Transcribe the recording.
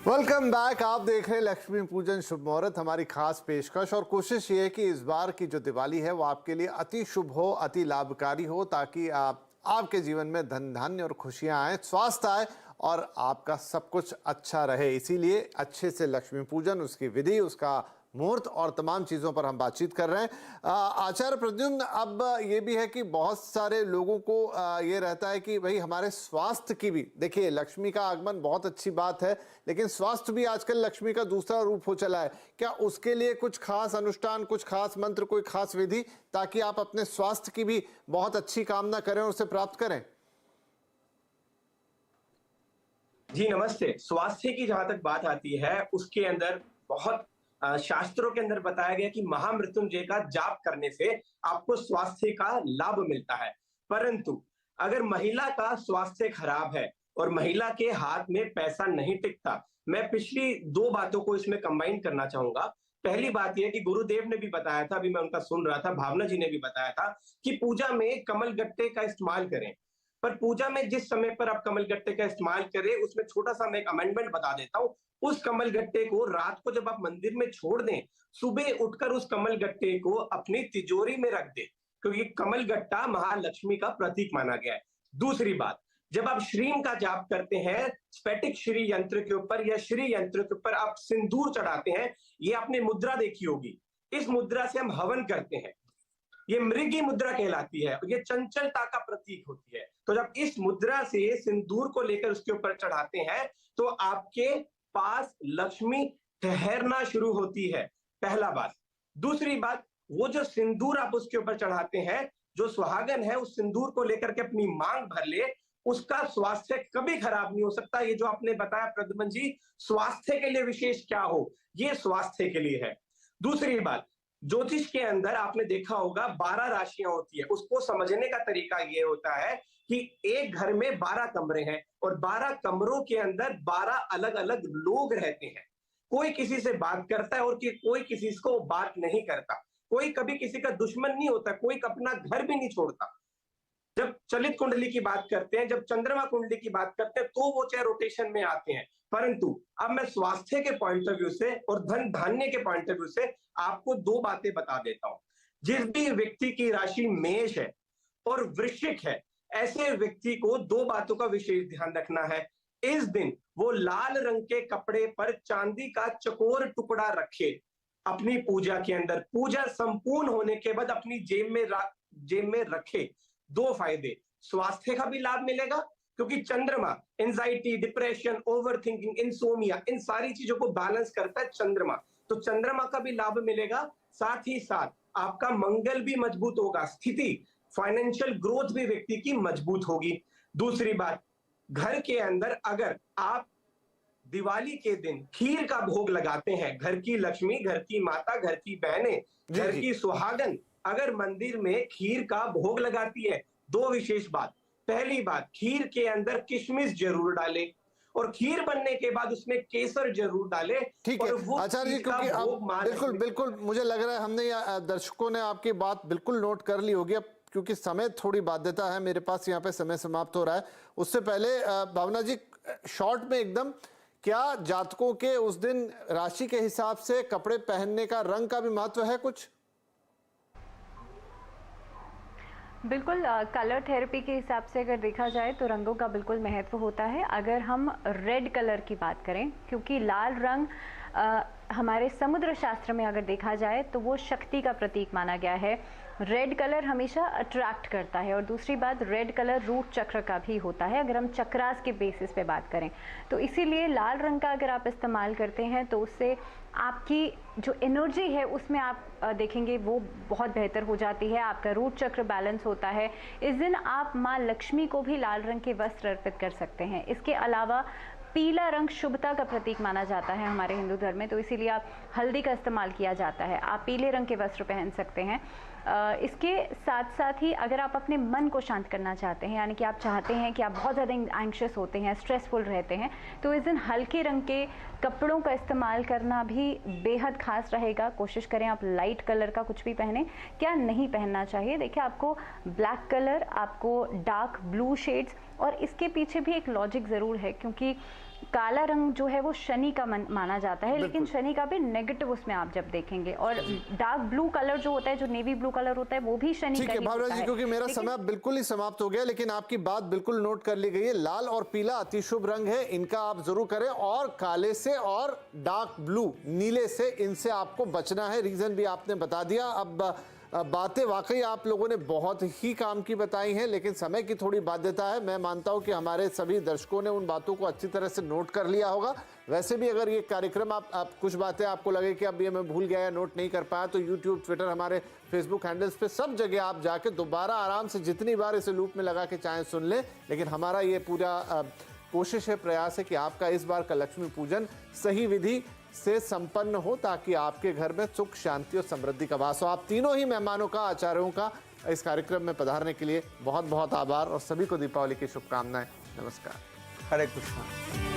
Welcome back. आप देख रहे हैं लक्ष्मी पूजन शुभ मुहूर्त, हमारी खास पेशकश और कोशिश ये है कि इस बार की जो दिवाली है वो आपके लिए अति शुभ हो, अति लाभकारी हो, ताकि आपके जीवन में धन धान्य और खुशियां आए, स्वास्थ्य आए और आपका सब कुछ अच्छा रहे। इसीलिए अच्छे से लक्ष्मी पूजन, उसकी विधि, उसका मुहूर्त और तमाम चीज़ों पर हम बातचीत कर रहे हैं। आचार्य प्रद्युम्न, अब ये भी है कि बहुत सारे लोगों को ये रहता है कि भाई हमारे स्वास्थ्य की भी, देखिए लक्ष्मी का आगमन बहुत अच्छी बात है, लेकिन स्वास्थ्य भी आजकल लक्ष्मी का दूसरा रूप हो चला है। क्या उसके लिए कुछ खास अनुष्ठान, कुछ खास मंत्र, कोई खास विधि, ताकि आप अपने स्वास्थ्य की भी बहुत अच्छी कामना करें और उसे प्राप्त करें? जी नमस्ते। स्वास्थ्य की जहां तक बात आती है, उसके अंदर बहुत शास्त्रों के अंदर बताया गया कि महामृत्युंजय का जाप करने से आपको स्वास्थ्य का लाभ मिलता है। परंतु अगर महिला का स्वास्थ्य खराब है और महिला के हाथ में पैसा नहीं टिकता, मैं पिछली दो बातों को इसमें कंबाइन करना चाहूंगा। पहली बात यह कि गुरुदेव ने भी बताया था, अभी मैं उनका सुन रहा था, भावना जी ने भी बताया था कि पूजा में कमल गट्टे का इस्तेमाल करें। पर पूजा में जिस समय पर आप कमल गट्टे का इस्तेमाल करें, उसमें छोटा सा मैं एक अमेंडमेंट बता देता हूं। उस कमल गट्टे को रात को जब आप मंदिर में छोड़ दें, सुबह उठकर उस कमल गट्टे को अपनी तिजोरी में रख दें, क्योंकि कमल गट्टा महालक्ष्मी का प्रतीक माना गया है। दूसरी बात, जब आप श्रीम का जाप करते हैं, स्फटिक श्री यंत्र के ऊपर या श्री यंत्र के ऊपर आप सिंदूर चढ़ाते हैं, ये आपने मुद्रा देखी होगी। इस मुद्रा से हम हवन करते हैं, ये मृगी मुद्रा कहलाती है, ये चंचलता का प्रतीक होती है। तो जब इस मुद्रा से सिंदूर को लेकर उसके ऊपर चढ़ाते हैं, तो आपके पास लक्ष्मी ठहरना शुरू होती है। पहला बात। दूसरी बात, वो जो सिंदूर आप उसके ऊपर चढ़ाते हैं, जो सुहागन है उस सिंदूर को लेकर के अपनी मांग भर ले, उसका स्वास्थ्य कभी खराब नहीं हो सकता। ये जो आपने बताया प्रद्युम्न जी, स्वास्थ्य के लिए विशेष क्या हो, ये स्वास्थ्य के लिए है। दूसरी बात, ज्योतिष के अंदर आपने देखा होगा 12 राशियां होती है। उसको समझने का तरीका ये होता है कि एक घर में 12 कमरे हैं और 12 कमरों के अंदर 12 अलग अलग लोग रहते हैं। कोई किसी से बात करता है और कोई किसी को बात नहीं करता। कोई कभी किसी का दुश्मन नहीं होता, कोई अपना घर भी नहीं छोड़ता। जब चलित कुंडली की बात करते हैं, जब चंद्रमा कुंडली की बात करते हैं, तो वो चाहे रोटेशन में आते हैं। परंतु अब मैं स्वास्थ्य के पॉइंट ऑफ व्यू से और धन धान्य के पॉइंट ऑफ व्यू से आपको दो बातें बता देता हूं। जिस भी व्यक्ति की राशि मेष है और वृश्चिक है, ऐसे व्यक्ति को दो बातों का विशेष ध्यान रखना है। इस दिन वो लाल रंग के कपड़े पर चांदी का चकोर टुकड़ा रखे अपनी पूजा के अंदर। पूजा संपूर्ण होने के बाद अपनी जेब में रखे। दो फायदे, स्वास्थ्य का भी लाभ मिलेगा, क्योंकि चंद्रमा एंजाइटी, डिप्रेशन, ओवरथिंकिंग, इंसोमिया, इन सारी चीजों को बैलेंस करता है चंद्रमा। तो चंद्रमा का भी लाभ मिलेगा, साथ ही साथ आपका मंगल भी मजबूत होगा, स्थिति, फाइनेंशियल ग्रोथ भी व्यक्ति की मजबूत होगी। दूसरी बात, घर के अंदर अगर आप दिवाली के दिन खीर का भोग लगाते हैं, घर की लक्ष्मी, घर की माता, घर की बहनें, घर की सुहागन अगर मंदिर में खीर का भोग लगाती है, दो विशेष बात। पहली बात, खीर के अंदर किशमिश जरूर डाले और खीर बनने के बाद उसमें केसर जरूर डाले। ठीक है आचार्य जी, क्योंकि अब बिल्कुल बिल्कुल मुझे लग रहा है हमने दर्शकों ने आपकी बात बिल्कुल नोट कर ली होगी। अब क्योंकि समय थोड़ी बाध्यता है मेरे पास, यहाँ पे समय समाप्त हो रहा है। उससे पहले भावना जी, शॉर्ट में एकदम, क्या जातकों के उस दिन राशि के हिसाब से कपड़े पहनने का, रंग का भी महत्व है कुछ? बिल्कुल, कलर थेरेपी के हिसाब से अगर देखा जाए तो रंगों का बिल्कुल महत्व होता है। अगर हम रेड कलर की बात करें, क्योंकि लाल रंग हमारे समुद्र शास्त्र में अगर देखा जाए तो वो शक्ति का प्रतीक माना गया है। रेड कलर हमेशा अट्रैक्ट करता है। और दूसरी बात, रेड कलर रूट चक्र का भी होता है अगर हम चक्रास के बेसिस पे बात करें तो। इसीलिए लाल रंग का अगर आप इस्तेमाल करते हैं तो उससे आपकी जो एनर्जी है उसमें आप देखेंगे वो बहुत बेहतर हो जाती है। आपका रूट चक्र बैलेंस होता है। इस दिन आप माँ लक्ष्मी को भी लाल रंग के वस्त्र अर्पित कर सकते हैं। इसके अलावा पीला रंग शुभता का प्रतीक माना जाता है हमारे हिंदू धर्म में, तो इसीलिए आप हल्दी का इस्तेमाल किया जाता है। आप पीले रंग के वस्त्र पहन सकते हैं। इसके साथ साथ ही अगर आप अपने मन को शांत करना चाहते हैं, यानी कि आप चाहते हैं कि आप बहुत ज़्यादा एंग्शियस होते हैं, स्ट्रेसफुल रहते हैं, तो इस दिन हल्के रंग के कपड़ों का इस्तेमाल करना भी बेहद खास रहेगा। कोशिश करें आप लाइट कलर का कुछ भी पहने। क्या नहीं पहनना चाहिए, देखिए आपको ब्लैक कलर, आपको डार्क ब्लू शेड्स, और इसके पीछे भी एक लॉजिक ज़रूर है, क्योंकि काला रंग जो है वो शनि का माना जाता है, लेकिन शनि का भी नेगेटिव उसमें आप जब देखेंगे। और डार्क ब्लू कलर जो होता है, जो नेवी ब्लू कलर होता है, वो भी शनि ठीक का है ही भावना होता जी, है। क्योंकि मेरा समय अब बिल्कुल ही समाप्त हो गया, लेकिन आपकी बात बिल्कुल नोट कर ली गई है। लाल और पीला अति शुभ रंग है, इनका आप जरूर करें, और काले से और डार्क ब्लू नीले से, इनसे आपको बचना है। रीजन भी आपने बता दिया। अब बातें वाकई आप लोगों ने बहुत ही काम की बताई हैं, लेकिन समय की थोड़ी बाध्यता है। मैं मानता हूं कि हमारे सभी दर्शकों ने उन बातों को अच्छी तरह से नोट कर लिया होगा। वैसे भी अगर ये कार्यक्रम आप कुछ बातें आपको लगे कि अब ये मैं भूल गया या नोट नहीं कर पाया, तो यूट्यूब, ट्विटर, हमारे फेसबुक हैंडल्स पे सब जगह आप जाके दोबारा आराम से जितनी बार इसे लूप में लगा के चाहें सुन लें। लेकिन हमारा ये पूरा कोशिश है, प्रयास है कि आपका इस बार का लक्ष्मी पूजन सही विधि से संपन्न हो, ताकि आपके घर में सुख, शांति और समृद्धि का वास हो। आप तीनों ही मेहमानों का, आचार्यों का इस कार्यक्रम में पधारने के लिए बहुत बहुत आभार, और सभी को दीपावली की शुभकामनाएं। नमस्कार। हरे कृष्णा।